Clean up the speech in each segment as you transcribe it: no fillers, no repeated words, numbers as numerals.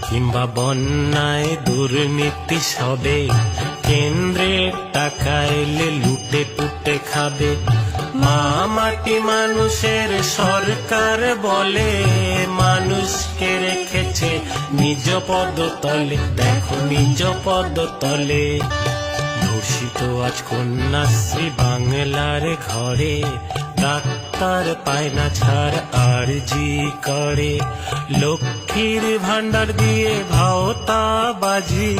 কিংবা বন্যায় দুর্নীতি সবে, কেন্দ্রের টাকা এলে লুটে পুটে খাবে। মা মাটি মানুষের সরকার বলে, মানুষকে রেখেছে নিজ পদতলে, দেখো নিজ পদতলে। ধর্ষিত আজ কন্যাশ্রী বাংলার ঘরে, ডাক্তার পায় না ছাড় আরজি করে। লক্ষ্মীর ভান্ডার দিয়ে ভাওতা বাজি,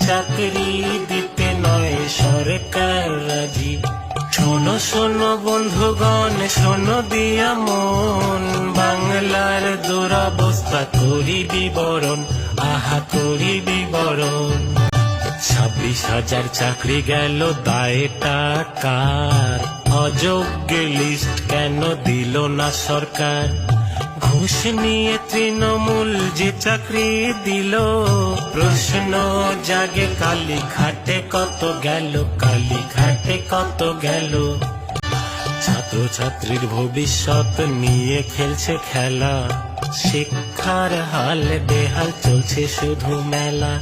চাকরি দিতে নয় সরকার রাজি। শোনো শোনো বন্ধুগণ, শোনো দিয়া মন, বাংলার দুরবস্থা করি বিবরণ, আহা করি বিবরণ। 26,000 চাকরি গেল দায়টা কার? অযোগ্য লিস্ট কেন দিল না সরকার? ঘুষ নিয়ে তৃণমূল যে চাকরি দিল, প্রশ্ন জাগে কালী ঘাটে কত গেল, কালী ঘাটে কত গেল। ছাত্র ছাত্রীর ভবিষ্যৎ নিয়ে খেলছে খেলা, শিক্ষার হাল বেহাল চলছে শুধু মেলা।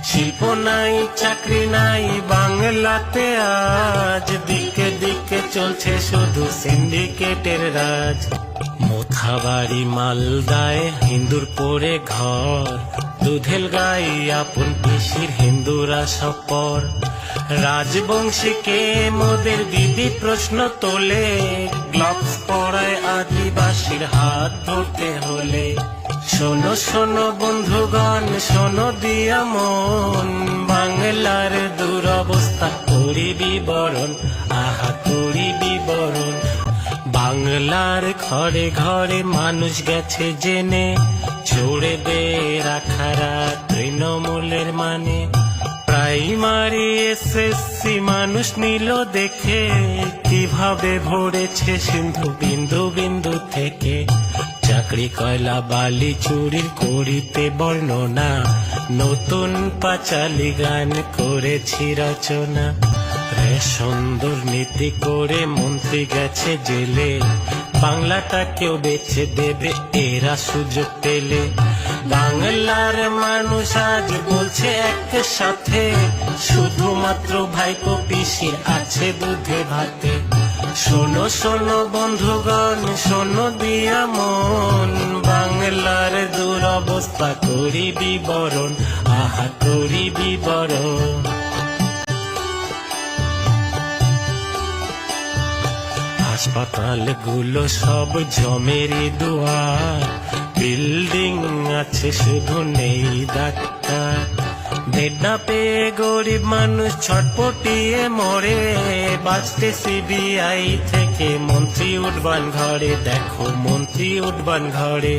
শিল্প নাই চাকরি নাই বাংলাতে আজ, দিকে দিকে চলছে শুধু সিন্ডিকেটের রাজ। মোথাবাড়ি মালদায় হিন্দুর পরে ঘর, দুধেল গাই আপন পিসির হিন্দুরা সপর। রাজবংশীকে মোদের দিদি প্রশ্ন তোলে, গ্লাভস পরায় আদিবাসীর হাত ধরতে হলে। শোনো শোনো বন্ধুগণ, শোনো দিয়া মন, বাংলার দুরবস্থা করি বিবরণ, আহা করি বিবরণ। বাংলার ঘরে ঘরে মানুষ গেছে জেনে, চড়বে রাখারা তৃণমূলের মানে। প্রাইমারি এসএসসি মানুষ নিল দেখে, কিভাবে ভরেছে সিন্ধু বিন্দু বিন্দু থেকে। চাকরি কয়লা বালি চুরির করিতে বর্ণনা, নতুন পাঁচালি গান করেছি রচনা। রেশন দুর্নীতি করে মন্ত্রী গেছে জেলে, বাংলাটা কেউ বেছে দেবে এরা সুযোগ পেলে। বাংলার মানুষ আজ বলছে একসাথে, শুধুমাত্র ভাইপো পিসির আছে দুধে ভাতে। শোনো শোনো বন্ধুগণ, শোনো দিয়া মন, বাংলার দুরবস্থা করি বিবরণ, আহা করি বিবরণ। হাসপাতাল গুলো সব জমেরই দুয়ার, বিল্ডিং আছে শুধু নেই ডাক্তার। বেড না পেয়ে গরিব মানুষ ছটপটিয়ে মরে, বাঁচতে সিবিআই থেকে মন্ত্রী উঠবান ঘরে, দেখো মন্ত্রী উঠবান ঘরে।